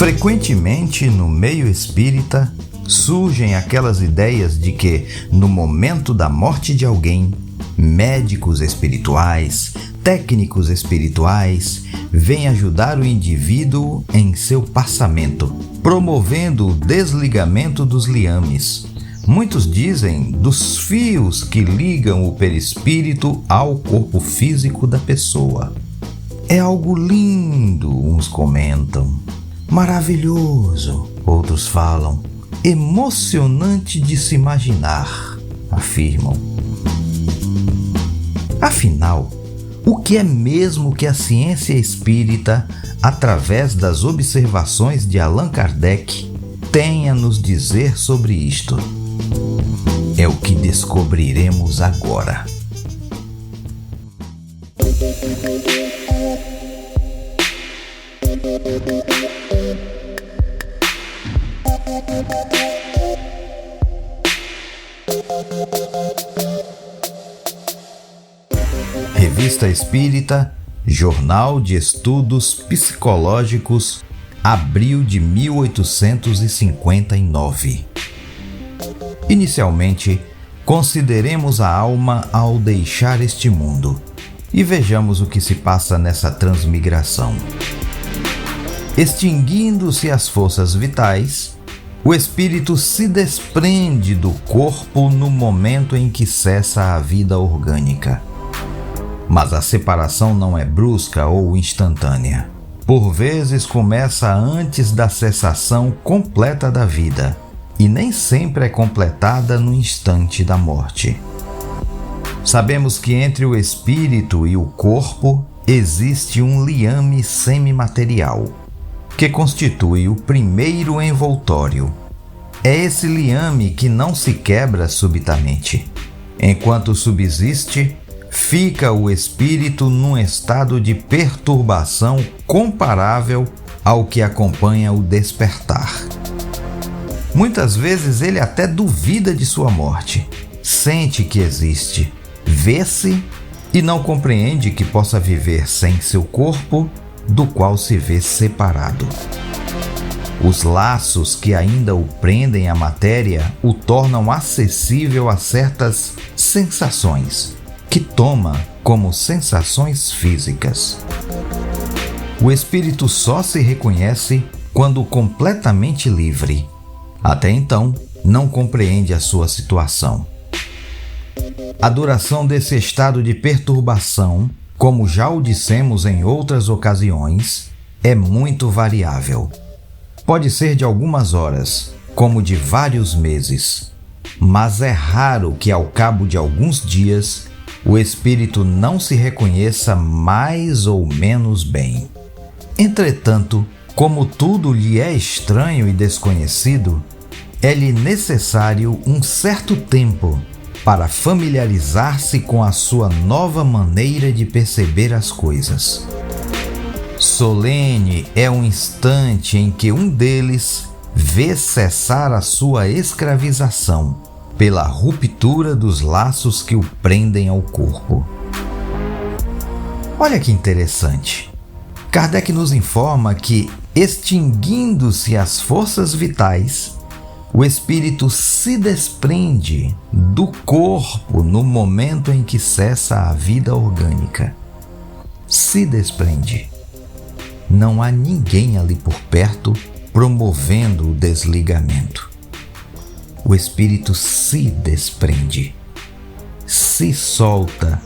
Frequentemente, no meio espírita, surgem aquelas ideias de que, no momento da morte de alguém, médicos espirituais, técnicos espirituais, vêm ajudar o indivíduo em seu passamento, promovendo o desligamento dos liames. Muitos dizem dos fios que ligam o perispírito ao corpo físico da pessoa. É algo lindo, uns comentam. Maravilhoso, outros falam. Emocionante de se imaginar, afirmam. Afinal, o que é mesmo que a ciência espírita, através das observações de Allan Kardec, tem a nos dizer sobre isto? É o que descobriremos agora. Revista Espírita, Jornal de Estudos Psicológicos, abril de 1859. Inicialmente, consideremos a alma ao deixar este mundo e vejamos o que se passa nessa transmigração. Extinguindo-se as forças vitais, o espírito se desprende do corpo no momento em que cessa a vida orgânica. Mas a separação não é brusca ou instantânea. Por vezes começa antes da cessação completa da vida e nem sempre é completada no instante da morte. Sabemos que entre o espírito e o corpo existe um liame semimaterial, que constitui o primeiro envoltório. É esse liame que não se quebra subitamente. Enquanto subsiste, fica o espírito num estado de perturbação comparável ao que acompanha o despertar. Muitas vezes ele até duvida de sua morte, sente que existe, vê-se e não compreende que possa viver sem seu corpo, do qual se vê separado. Os laços que ainda o prendem à matéria o tornam acessível a certas sensações, que toma como sensações físicas. O espírito só se reconhece quando completamente livre. Até então, não compreende a sua situação. A duração desse estado de perturbação, como já o dissemos em outras ocasiões, é muito variável. Pode ser de algumas horas, como de vários meses, mas é raro que ao cabo de alguns dias o espírito não se reconheça mais ou menos bem. Entretanto, como tudo lhe é estranho e desconhecido, é-lhe necessário um certo tempo para familiarizar-se com a sua nova maneira de perceber as coisas. Solene é um instante em que um deles vê cessar a sua escravização pela ruptura dos laços que o prendem ao corpo. Olha que interessante. Kardec nos informa que, extinguindo-se as forças vitais, o espírito se desprende do corpo no momento em que cessa a vida orgânica. Se desprende. Não há ninguém ali por perto promovendo o desligamento. O espírito se desprende, se solta,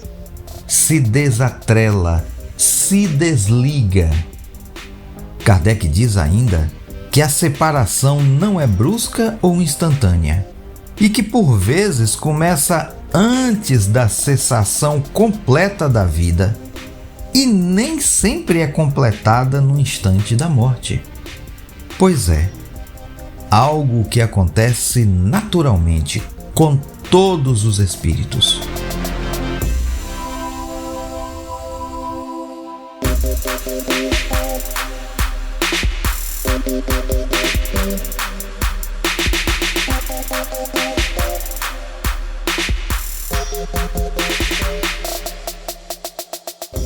se desatrela, se desliga. Kardec diz ainda que a separação não é brusca ou instantânea e que por vezes começa antes da cessação completa da vida e nem sempre é completada no instante da morte. Pois é, algo que acontece naturalmente com todos os espíritos.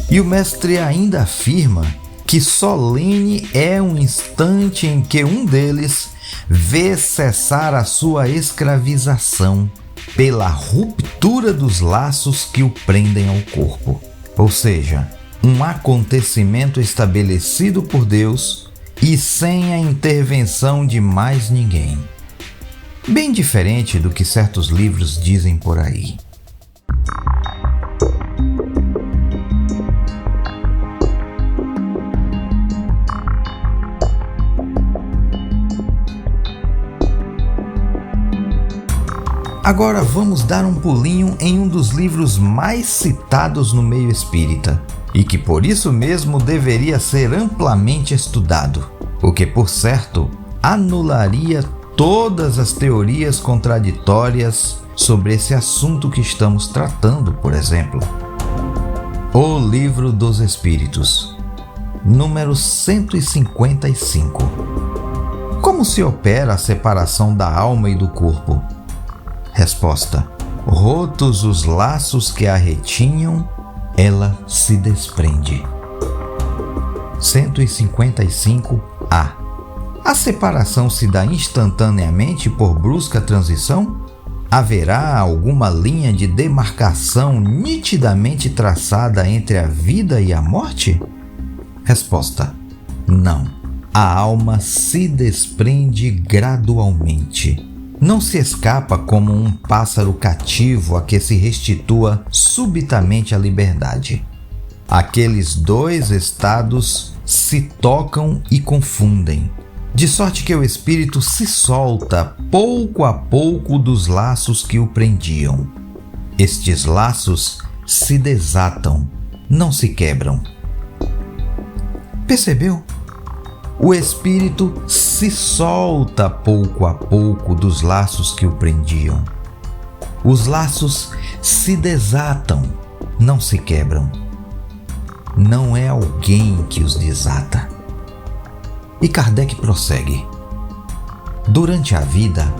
E o mestre ainda afirma que solene é um instante em que um deles vê cessar a sua escravização pela ruptura dos laços que o prendem ao corpo. Ou seja, um acontecimento estabelecido por Deus e sem a intervenção de mais ninguém. Bem diferente do que certos livros dizem por aí. Agora vamos dar um pulinho em um dos livros mais citados no meio espírita e que por isso mesmo deveria ser amplamente estudado, o que por certo anularia todas as teorias contraditórias sobre esse assunto que estamos tratando, por exemplo. O Livro dos Espíritos, número 155. Como se opera a separação da alma e do corpo? Resposta: rotos os laços que a retinham, ela se desprende. 155A. A separação se dá instantaneamente por brusca transição? Haverá alguma linha de demarcação nitidamente traçada entre a vida e a morte? Resposta: não. A alma se desprende gradualmente. Não se escapa como um pássaro cativo a que se restitua subitamente a liberdade. Aqueles dois estados se tocam e confundem, de sorte que o espírito se solta pouco a pouco dos laços que o prendiam. Estes laços se desatam, não se quebram. Percebeu? O espírito se solta pouco a pouco dos laços que o prendiam. Os laços se desatam, não se quebram. Não é alguém que os desata. E Kardec prossegue. Durante a vida,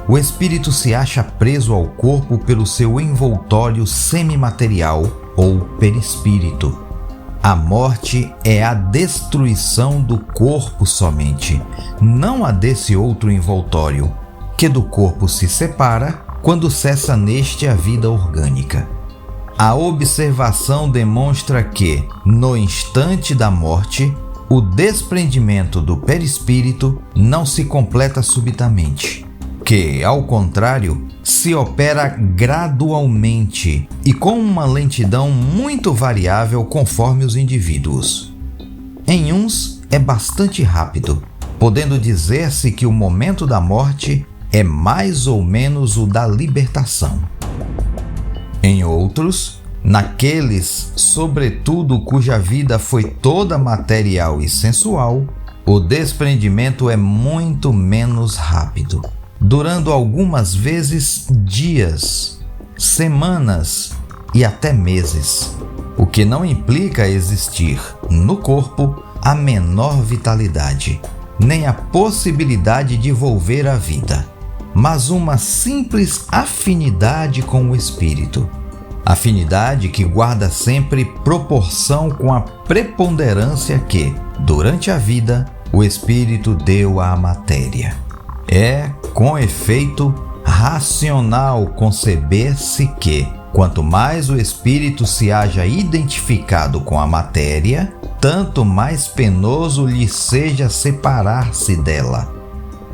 o espírito se acha preso ao corpo pelo seu envoltório semimaterial ou perispírito. A morte é a destruição do corpo somente, não a desse outro envoltório, que do corpo se separa quando cessa neste a vida orgânica. A observação demonstra que, no instante da morte, o desprendimento do perispírito não se completa subitamente, que, ao contrário, se opera gradualmente e com uma lentidão muito variável conforme os indivíduos. Em uns é bastante rápido, podendo dizer-se que o momento da morte é mais ou menos o da libertação. Em outros, naqueles, sobretudo, cuja vida foi toda material e sensual, o desprendimento é muito menos rápido, durando algumas vezes dias, semanas e até meses, o que não implica existir no corpo a menor vitalidade, nem a possibilidade de volver à vida, mas uma simples afinidade com o espírito. Afinidade que guarda sempre proporção com a preponderância que, durante a vida, o espírito deu à matéria. É, com efeito, racional conceber-se que, quanto mais o espírito se haja identificado com a matéria, tanto mais penoso lhe seja separar-se dela.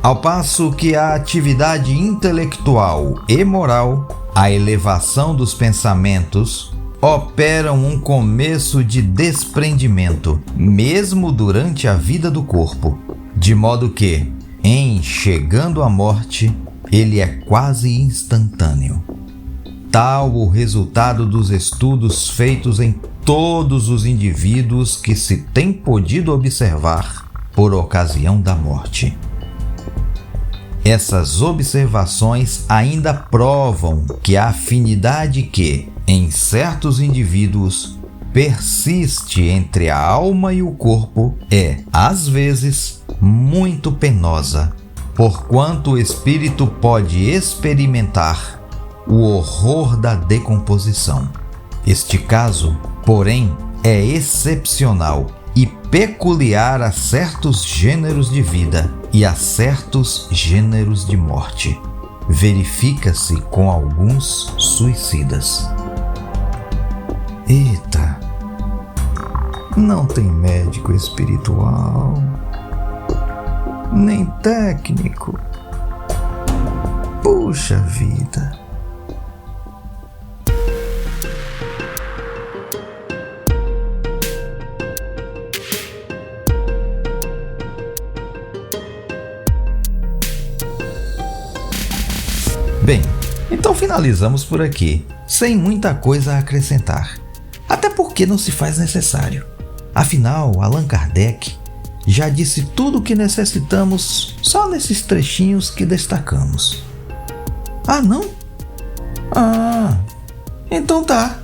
Ao passo que a atividade intelectual e moral, a elevação dos pensamentos, operam um começo de desprendimento, mesmo durante a vida do corpo, de modo que, em chegando à morte, ele é quase instantâneo. Tal o resultado dos estudos feitos em todos os indivíduos que se tem podido observar por ocasião da morte. Essas observações ainda provam que a afinidade que, em certos indivíduos, persiste entre a alma e o corpo é, às vezes, muito penosa, porquanto o espírito pode experimentar o horror da decomposição. Este caso, porém, é excepcional e peculiar a certos gêneros de vida e a certos gêneros de morte. Verifica-se com alguns suicidas. Eita! Não tem médico espiritual, nem técnico. Puxa vida! Bem, então finalizamos por aqui, sem muita coisa a acrescentar. Até porque não se faz necessário. Afinal, Allan Kardec já disse tudo o que necessitamos só nesses trechinhos que destacamos. Ah, não? Ah, então tá.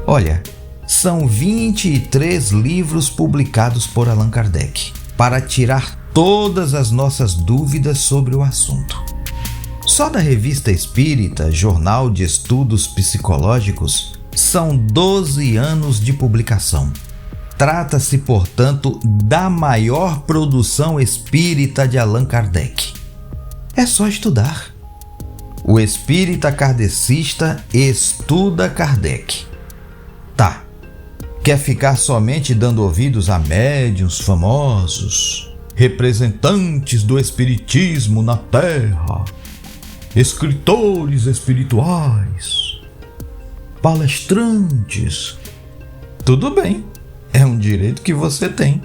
Olha, são 23 livros publicados por Allan Kardec para tirar todas as nossas dúvidas sobre o assunto. Só da Revista Espírita, Jornal de Estudos Psicológicos, são 12 anos de publicação. Trata-se, portanto, da maior produção espírita de Allan Kardec. É só estudar. O espírita kardecista estuda Kardec. Tá, quer ficar somente dando ouvidos a médiuns famosos, representantes do espiritismo na Terra, escritores espirituais, palestrantes? Tudo bem, é um direito que você tem.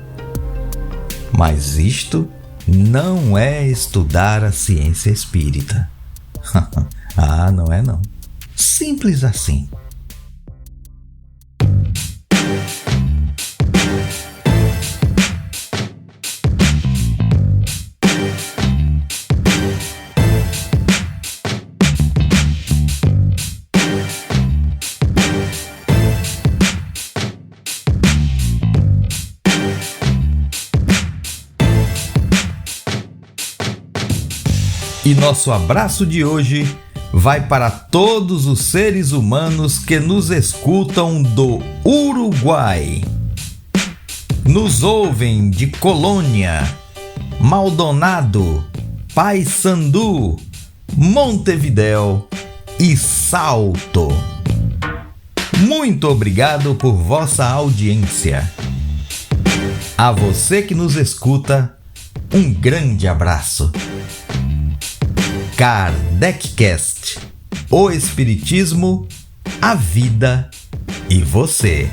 Mas isto não é estudar a ciência espírita. Ah, não é não. Simples assim. E nosso abraço de hoje vai para todos os seres humanos que nos escutam do Uruguai. Nos ouvem de Colônia, Maldonado, Paissandu, Montevidéu e Salto. Muito obrigado por vossa audiência. A você que nos escuta, um grande abraço. KardecCast, o Espiritismo, a vida e você.